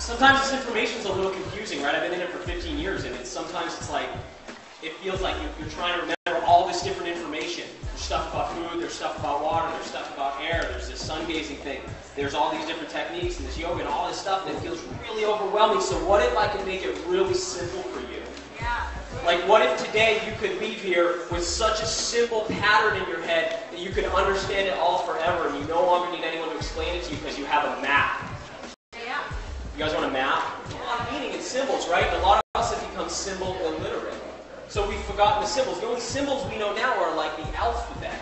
Sometimes this information is a little confusing, right? I've been in it for 15 years, and sometimes it's like, it feels like you're trying to remember all this different information. There's stuff about food, there's stuff about water, there's stuff about air, there's this sun gazing thing, there's all these different techniques, and this yoga, and all this stuff that feels really overwhelming. So what if I can make it really simple for you? Yeah. Like, what if today you could leave here with such a simple pattern in your head that you could understand it all forever, and you no longer need anyone to explain it to you because you have a map? Yeah. You guys want a map? There's a lot of meaning in symbols, right? And a lot of us have become symbol illiterate. So we've forgotten the symbols. The only symbols we know now are like the alphabet.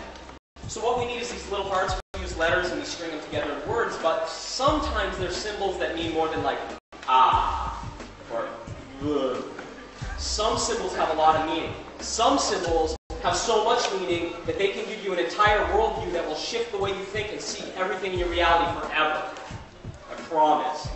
So what we need is these little hearts. We use letters and we string them together in words, but sometimes there's symbols that mean more than like ah or ugh. Some symbols have a lot of meaning. Some symbols have so much meaning that they can give you an entire worldview that will shift the way you think and see everything in your reality forever. I promise.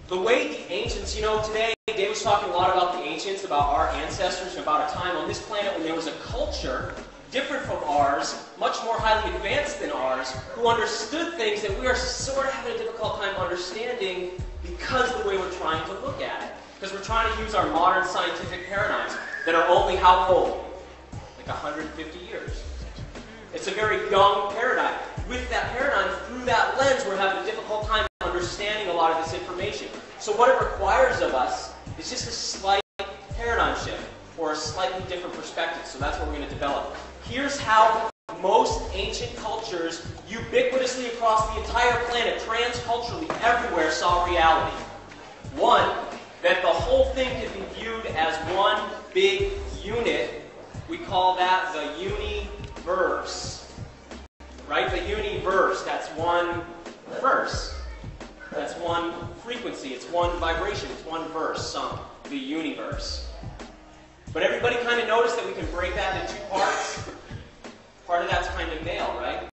The way the ancients, today, Dave was talking a lot about the ancients, about our ancestors, and about a time on this planet when there was a culture different from ours, much more highly advanced than ours, who understood things that we are sort of having a difficult time understanding because of the way we're trying to look at it. Because we're trying to use our modern scientific paradigms that are only how old? Like 150 years. It's a very young paradigm. With that paradigm, through that lens, we're having a difficult time understanding a lot of this information. So what it requires of us is just a slight paradigm shift or a slightly different perspective. So that's what we're going to develop. Here's how most ancient cultures, ubiquitously across the entire planet, transculturally, everywhere, saw reality. One, that the whole thing could be viewed as one big unit. We call that the universe. Right? The universe. That's one verse. That's one frequency. It's one vibration. It's one verse sung. The universe. But everybody kind of noticed that we can break that into two parts. Part of that's kind of male, right?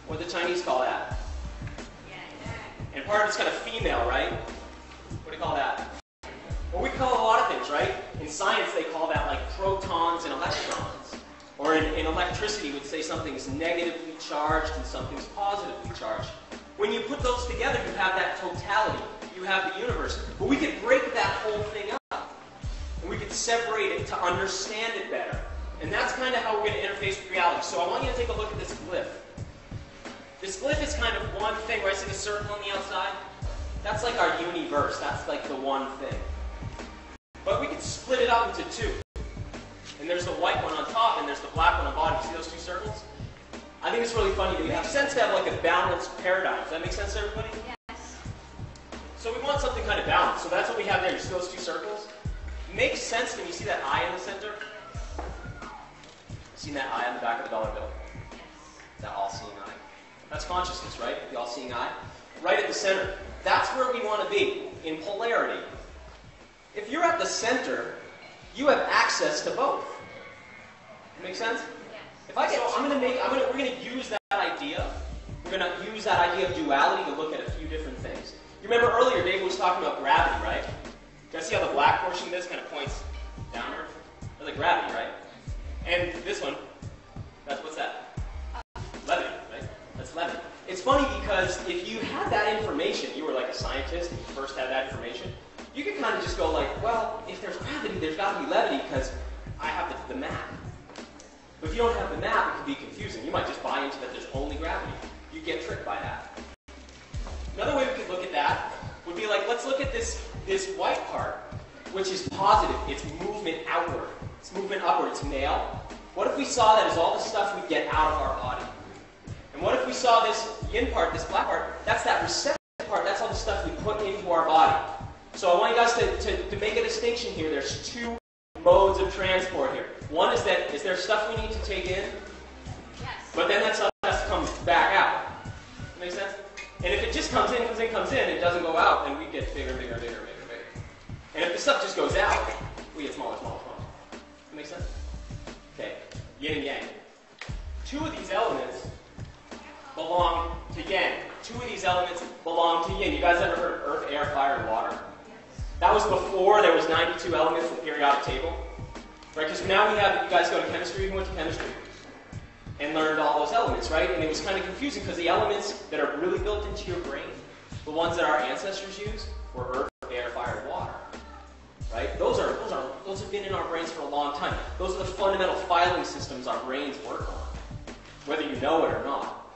What do the Chinese call that? And part of it's kind of female, right? What do you call that? Well, we call a lot of things, right? In science, they call that like protons and electrons. Or in electricity, we'd say something's negatively charged and something's positively charged. When you put those together, you have that totality. You have the universe. But we could break that whole thing up. And we could separate it to understand it better. And that's kind of how we're going to interface with reality. So I want you to take a look at this glyph. This glyph is kind of one thing, right? See the circle on the outside? That's like our universe. That's like the one thing. But we could split it up into two. And there's the white one on top, and there's the black one on bottom. You see those two circles? I think it's really funny. It makes sense to have like a balanced paradigm. Does that make sense to everybody? Yes. So we want something kind of balanced. So that's what we have there. You see those two circles? It makes sense when you see that eye in the center. Seen that eye on the back of the dollar bill? Yes. That all-seeing eye. That's consciousness, right? The all-seeing eye. Right at the center. That's where we want to be, in polarity. If you're at the center, you have access to both. Make sense? Yes. If I get, we're going to use that idea. We're going to use that idea of duality to look at a few different things. You remember earlier, David was talking about gravity, right? You guys see how the black portion of this kind of points downward? That's like gravity, right? And this one, what's that? Levity, right? That's levity. It's funny because if you had that information, you were like a scientist and you first had that information, you could kind of just go like, well, if there's gravity, there's got to be levity because I have the map. But if you don't have the map, it can be confusing. You might just buy into that there's only gravity. You get tricked by that. Another way we could look at that would be like, let's look at this white part, which is positive. It's movement outward. It's movement upward. It's male. What if we saw that as all the stuff we get out of our body? And what if we saw this yin part, this black part, that's that receptive part, that's all the stuff we put into our body. So I want you guys to make a distinction here. There's two modes of transport here. One is that, is there stuff we need to take in? Yes. But then that stuff has to come back out. Make sense? And if it just comes in, it doesn't go out, then we get bigger. And if the stuff just goes out, we get smaller. That make sense? Okay, yin and yang. Two of these elements belong to yang. Two of these elements belong to yin. You guys ever heard of earth, air, fire, and water? That was before there was 92 elements in the periodic table. Right? Because now we have, you guys go to chemistry, we went to chemistry and learned all those elements, right? And it was kind of confusing because the elements that are really built into your brain, The ones that our ancestors used were earth, air, fire, and water. Right? Those have been in our brains for a long time. Those are the fundamental filing systems our brains work on, whether you know it or not.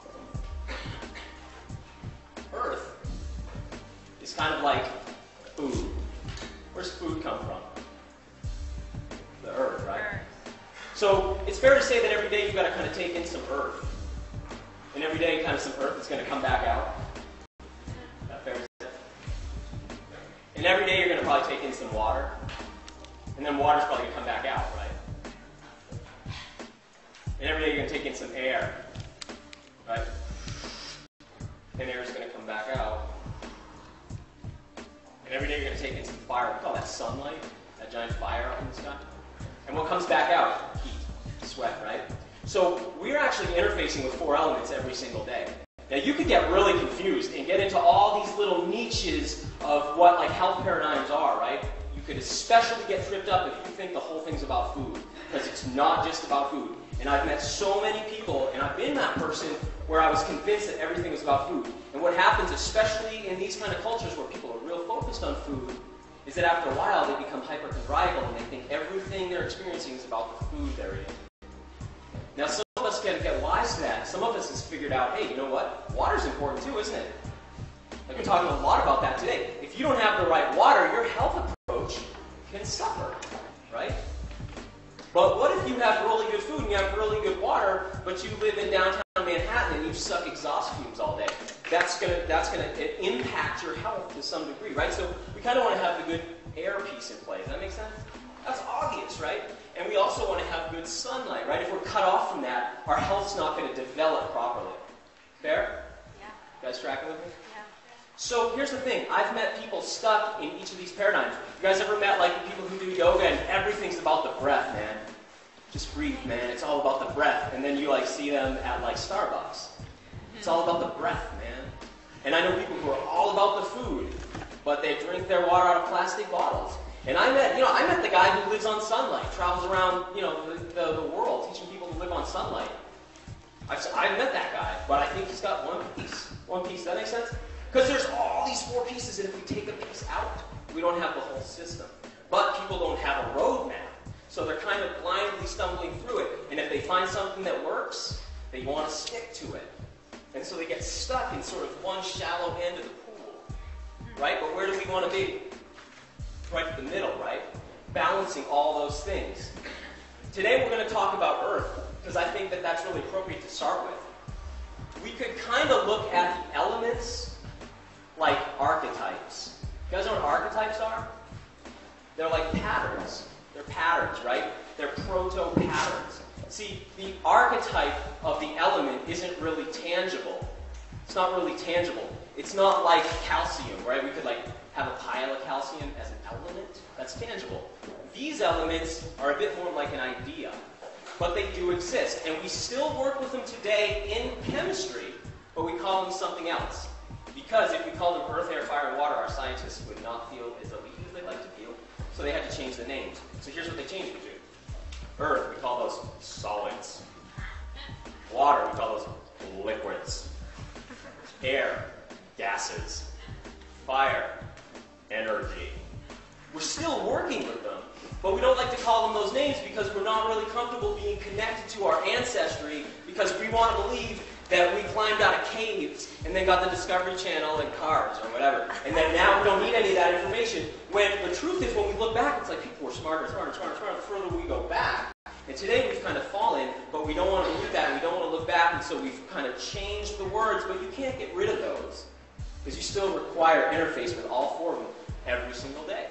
Earth is kind of like food. Where's food come from? The earth, right? So it's fair to say that every day you've got to kind of take in some earth. And every day kind of some earth is going to come back out. Is that fair to say? And every day you're going to probably take in some water. And then water's probably going to come back out, right? And every day you're going to take in some air. Right? And air is going to come back out. And every day you're going to take in some fire. We call that sunlight, that giant fire up in the sky. And what comes back out? Heat, sweat, right? So we're actually interfacing with 4 elements every single day. Now you could get really confused and get into all these little niches of what like health paradigms are, right? You could especially get tripped up if you think the whole thing's about food, because it's not just about food. And I've met so many people, and I've been that person where I was convinced that everything was about food. And what happens, especially in these kind of cultures where people are real focused on food, is that after a while they become hypochondriacal and they think everything they're experiencing is about the food they're eating. Now some of us can get wise to that. Some of us has figured out, hey, you know what? Water's important too, isn't it? Like we're talking a lot about that today. If you don't have the right water, your health approach can suffer, right? But what if you have really good food and you have really good water, but you live in downtown Manhattan and you suck exhaust fumes all day? That's gonna impact your health to some degree, right? So we kind of want to have the good air piece in play. Does that make sense? That's obvious, right? And we also want to have good sunlight, right? If we're cut off from that, our health's not going to develop properly. Fair? Yeah. You guys tracking with me? Yeah. So here's the thing. I've met people stuck in each of these paradigms. You guys ever met like people who do yoga and everything's about the breath, man? Just breathe, man. It's all about the breath. And then you like see them at like Starbucks. It's all about the breath, man. And I know people who are all about the food, but they drink their water out of plastic bottles. And I met the guy who lives on sunlight, travels around, the world teaching people to live on sunlight. I met that guy, but I think he's got one piece. One piece. Does that make sense? Because there's all these 4 pieces, and if we take a piece out, we don't have the whole system. But people don't have a roadmap. So they're kind of blindly stumbling through it. And if they find something that works, they want to stick to it. And so they get stuck in sort of one shallow end of the pool. Right? But where do we want to be? Right at the middle, right? Balancing all those things. Today we're going to talk about Earth, because I think that that's really appropriate to start with. We could kind of look at the elements like archetypes. You guys know what archetypes are? They're like patterns. They're patterns, right? They're proto-patterns. See, the archetype of the element isn't really tangible. It's not really tangible. It's not like calcium, right? We could like have a pile of calcium as an element. That's tangible. These elements are a bit more like an idea, but they do exist. And we still work with them today in chemistry, but we call them something else. Because if we called them earth, air, fire, and water, our scientists would not feel as elite as they like to feel. So they had to change the names. So here's what they changed it to. Earth, we call those solids. Water, we call those liquids. Air, gases. Fire, energy. We're still working with them, but we don't like to call them those names because we're not really comfortable being connected to our ancestry, because we want to believe that we climbed out of caves and then got the Discovery Channel and cars or whatever, and then now we don't need any of that information, when the truth is when we look back, it's like people were smarter the further we go back. And today we've kind of fallen, but we don't want to do that, and we don't want to look back, and so we've kind of changed the words, but you can't get rid of those, because you still require interface with all 4 of them every single day.